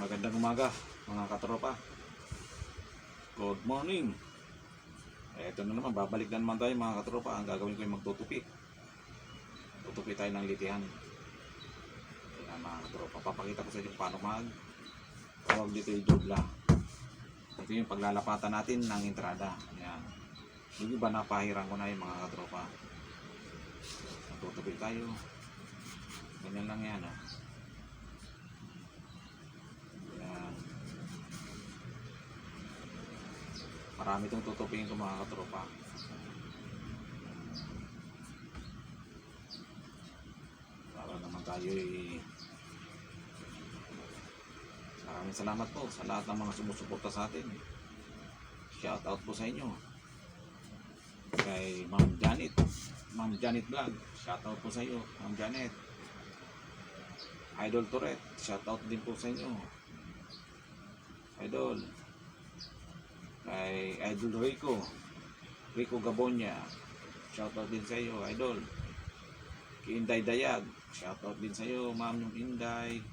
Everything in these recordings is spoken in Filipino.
Magandang umaga mga katropa. Good morning. Ito na naman, babalik na naman tayo mga katropa. Ang gagawin ko ay magtutupi. Tutupi tayo ng litihan. Ayan mga katropa, papakita ko sa inyo paano tawag dito yung dobla. Ito yung paglalapatan natin ng entrada. Ayan. Yung iba napahiran ko na yung mga katropa. Tutupi tayo. Ganyan lang yan. Marami itong tutupin ko mga katropa. Para naman tayo maraming salamat po sa lahat ng mga sumusuporta sa atin. Shout out po sa inyo. Kay Ma'am Janet Vlog, shout out po sa iyo Ma'am Janet. Idol Toret, shout out din po sa inyo Idol. Kay Idol Rico Gabonya, shoutout din sa iyo Idol. Kay Inday Dayag, shoutout din sa iyo Ma'am Inday.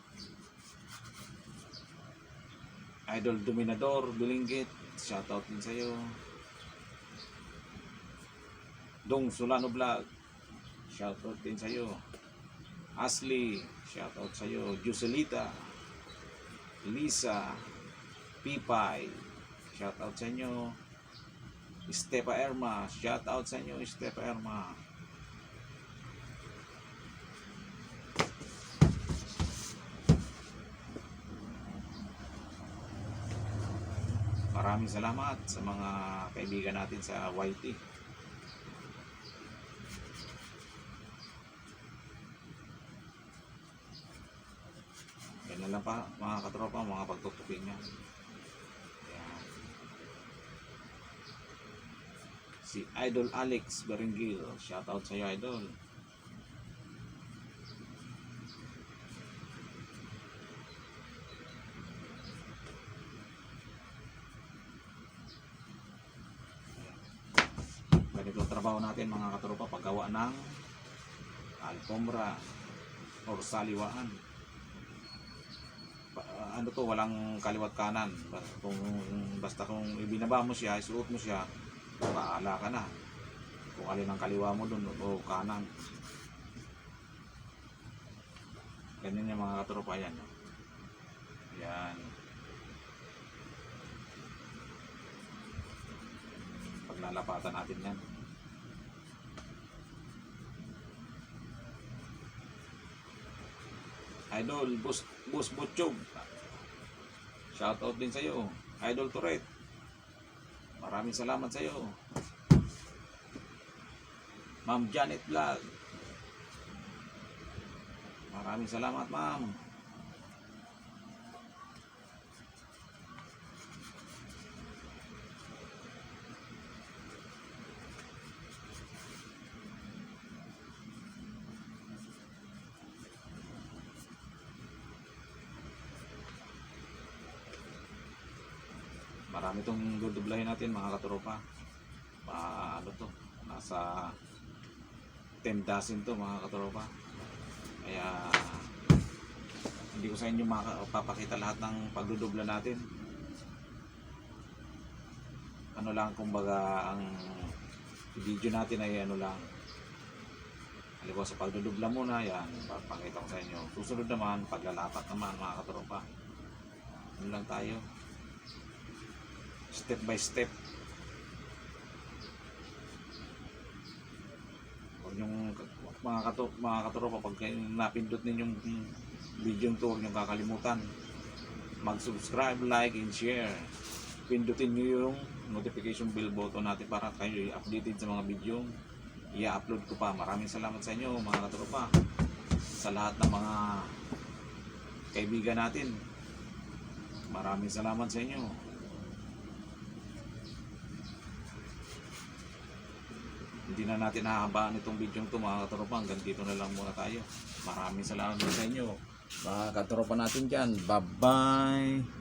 Idol Dominador Bilinggit, shoutout din sa iyo. Dong Solano Vlog, shoutout din sa iyo. Ashley, shoutout sa iyo. Joselita, Lisa, Pipay, shout out sa inyo. Estepa Erma, shout out sa inyo Estepa Erma. Maraming salamat sa mga kaibigan natin sa YT. Ganyan lang pa mga katropa, mga pagtutupin niya. Si Idol Alex Berenguil, shoutout sa iyo Idol. Ganito trabaho natin mga katropa, paggawa ng alfombra or saliwaan. Ano to, walang kaliwat kanan. Basta kung ibinaba mo siya, isuot mo siya, paala ka na kung alin ang kaliwa mo dun o kanan. Ganyan yung mga katropa yan. Yan. Paglalapatan natin yan. Idol Bus Butchog, shoutout din sa iyo. Idol Toret, maraming salamat sa iyo. Ma'am Janet Vlog, maraming salamat ma'am. Marami itong dudublahin natin mga katropa. Ano to, nasa 10 dozen to mga katropa. Kaya hindi ko sa inyo mapapakita lahat ng pagdudubla natin. Ano lang, kumbaga ang video natin ay ano lang, halimbawa sa pagdudubla muna, yan papakita ko sa inyo. Susunod naman paglalapat naman mga katropa. Ano lang tayo, step by step. Huwag yung mga katropa, pag napindot ninyong video to, huwag nyo kakalimutan mag-subscribe, like, and share. Pindutin nyo yung notification bell button natin para kayo updated sa mga video i-upload ko pa. Maraming salamat sa inyo mga katropa, sa lahat ng mga kaibigan natin. Maraming salamat sa inyo. Hindi na natin hahabaan itong video ito mga katropa. Hanggang dito na lang muna tayo. Maraming salamat sa inyo mga katropa natin dyan. Bye bye.